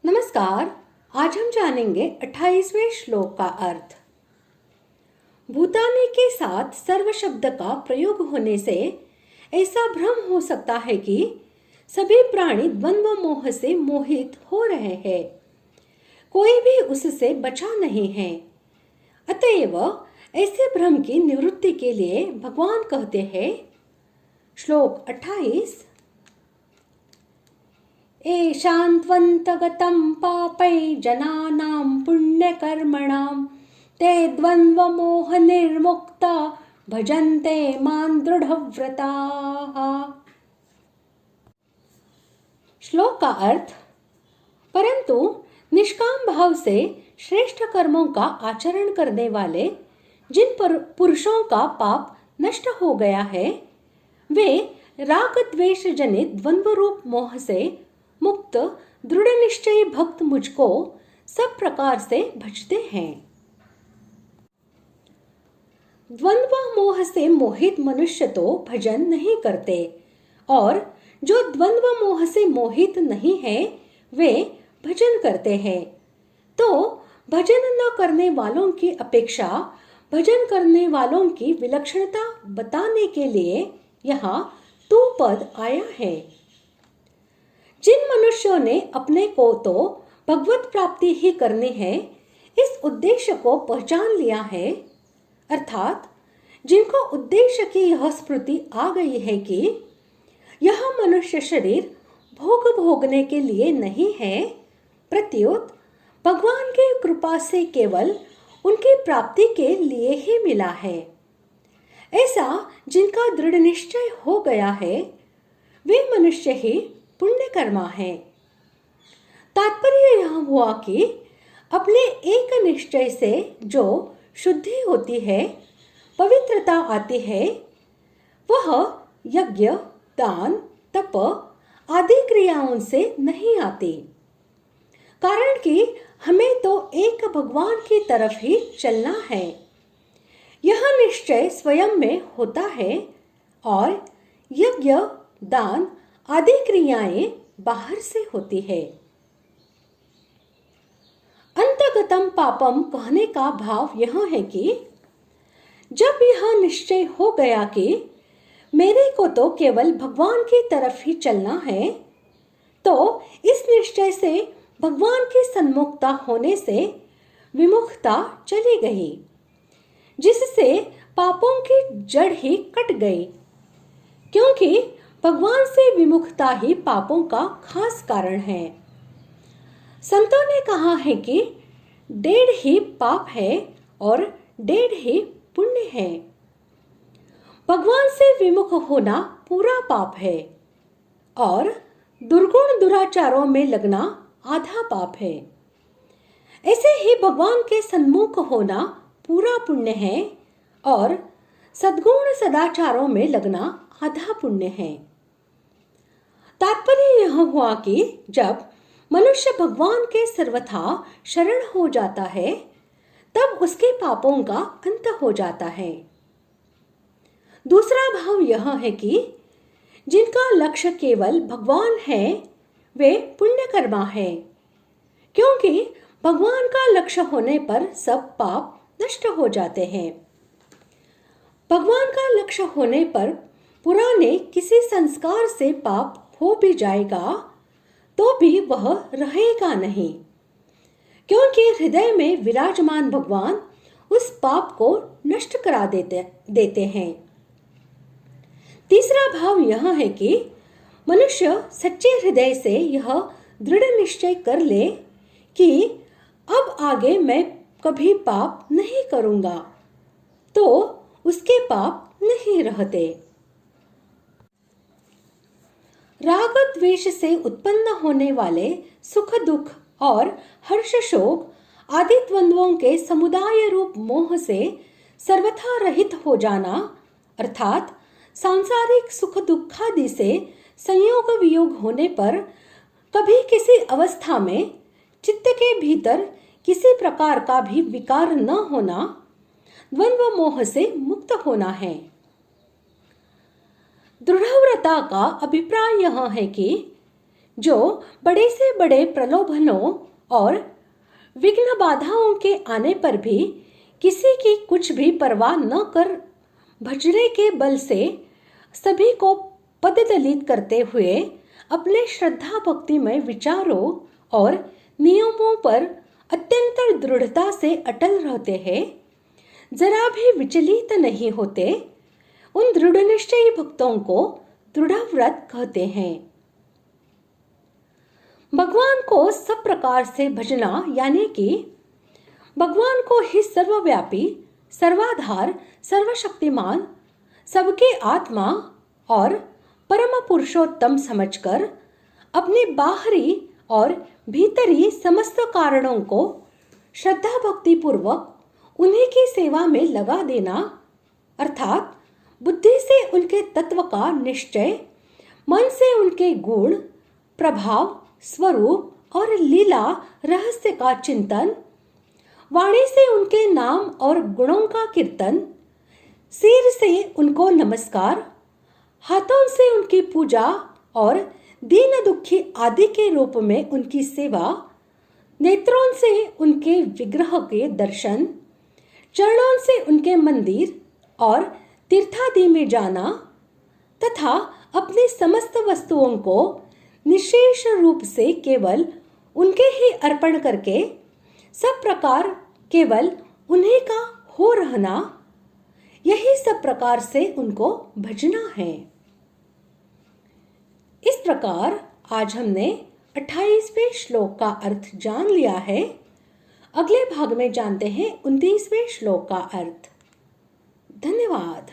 नमस्कार। आज हम जानेंगे 28वें श्लोक का अर्थ। भूतानि के साथ सर्व शब्द का प्रयोग होने से ऐसा भ्रम हो सकता है कि सभी प्राणी द्वंद्व मोह से मोहित हो रहे हैं, कोई भी उससे बचा नहीं है। अतएव ऐसे भ्रम की निवृत्ति के लिए भगवान कहते हैं, श्लोक 28, एषान्त्वन्तगतं पापै जनानां पुण्यकर्मणां ते द्वन्द्वमोह निर्मुक्ता भजन्ते मां दृढ़व्रताः। श्लोक का अर्थ, परंतु निष्काम भाव से श्रेष्ठ कर्मों का आचरण करने वाले जिन पुरुषों का पाप नष्ट हो गया है, वे राग द्वेष जनित द्वंद्व रूप मोह से मुक्त दृढ़ निश्चयी भक्त मुझको सब प्रकार से भजते हैं। द्वंद्व मोह से मोहित मनुष्य तो भजन नहीं करते, और जो द्वंद्व मोह से मोहित नहीं है वे भजन करते हैं। तो भजन न करने वालों की अपेक्षा भजन करने वालों की विलक्षणता बताने के लिए यहाँ तू पद आया है। जिन मनुष्यों ने अपने को तो भगवत प्राप्ति ही करनी है, इस उद्देश्य को पहचान लिया है, अर्थात जिनको उद्देश्य की यह स्मृति आ गई है कि यह मनुष्य शरीर भोग भोगने के लिए नहीं है, प्रत्युत भगवान की कृपा से केवल उनकी प्राप्ति के लिए ही मिला है, ऐसा जिनका दृढ़ निश्चय हो गया है, वे मनुष्य ही पुण्यकर्मा है। तात्पर्य यह हुआ कि अपने एक निश्चय से जो शुद्धि होती है, पवित्रता आती है, वह यज्ञ, दान, तप आदि क्रियाओं से नहीं आती। कारण कि हमें तो एक भगवान की तरफ ही चलना है, यह निश्चय स्वयं में होता है, और यज्ञ, दान आदि क्रियाएं बाहर से होती है। अंतगतम पापम कहने का भाव यह है कि जब यह निश्चय हो गया कि मेरे को तो केवल भगवान की तरफ ही चलना है, तो इस निश्चय से भगवान की सन्मुखता होने से विमुखता चली गई, जिससे पापों की जड़ ही कट गई, क्योंकि भगवान से विमुखता ही पापों का खास कारण है। संतों ने कहा है कि 1.5 ही पाप है और 1.5 ही पुण्य है। भगवान से विमुख होना पूरा पाप है, और दुर्गुण दुराचारों में लगना आधा पाप है। ऐसे ही भगवान के सन्मुख होना पूरा पुण्य है, और सद्गुण सदाचारों में लगना आधा पुण्य है। तात्पर्य यह हुआ कि जब मनुष्य भगवान के सर्वथा शरण हो जाता है, तब उसके पापों का अंत हो जाता है। दूसरा भाव यह है कि जिनका लक्ष्य केवल भगवान है, वे पुण्यकर्मा है, क्योंकि भगवान का लक्ष्य होने पर सब पाप नष्ट हो जाते हैं। भगवान का लक्ष्य होने पर पुराने किसी संस्कार से पाप हो भी जाएगा तो भी वह रहेगा नहीं, क्योंकि हृदय में विराजमान भगवान उस पाप को नष्ट करा देते हैं। तीसरा भाव यह है कि मनुष्य सच्चे हृदय से यह दृढ़ निश्चय कर ले कि अब आगे मैं कभी पाप नहीं करूंगा, तो उसके पाप नहीं रहते। राग द्वेष से उत्पन्न होने वाले सुख दुख और हर्ष शोक आदि द्वंद्वों के समुदाय रूप मोह से सर्वथा रहित हो जाना, अर्थात सांसारिक सुख दुखादि से संयोग वियोग होने पर कभी किसी अवस्था में चित्त के भीतर किसी प्रकार का भी विकार न होना, द्वंद्व मोह से मुक्त होना है। दृढ़व्रता का अभिप्राय यह है कि जो बड़े से बड़े प्रलोभनों और विघ्न बाधाओं के आने पर भी किसी की कुछ भी परवाह न कर भजने के बल से सभी को पददलित करते हुए अपने श्रद्धा भक्तिमय विचारों और नियमों पर अत्यंत दृढ़ता से अटल रहते हैं, जरा भी विचलित नहीं होते, उन दृढ़ निश्चयी भक्तों को दृढ़ व्रत कहते हैं। भगवान को सब प्रकार से भजना यानी कि भगवान को ही सर्वव्यापी, सर्वाधार, सर्वशक्तिमान, सबके आत्मा और परम पुरुषोत्तम समझकर अपने बाहरी और भीतरी समस्त कारणों को श्रद्धा भक्ति पूर्वक उन्हीं की सेवा में लगा देना, अर्थात बुद्धि से उनके तत्व का निश्चय, मन से उनके गुण, प्रभाव, स्वरूप और लीला रहस्य का चिंतन, वाणी से उनके नाम और गुणों का कीर्तन, सिर से उनको नमस्कार, हाथों से उनकी पूजा और दीन दुखी आदि के रूप में उनकी सेवा, नेत्रों से उनके विग्रह के दर्शन, चरणों से उनके मंदिर और तीर्थादि में जाना तथा अपनी समस्त वस्तुओं को निशेष रूप से केवल उनके ही अर्पण करके सब प्रकार केवल उन्हीं का हो रहना, यही सब प्रकार से उनको भजना है। इस प्रकार आज हमने 28वें श्लोक का अर्थ जान लिया है। अगले भाग में जानते हैं 29वें श्लोक का अर्थ। धन्यवाद।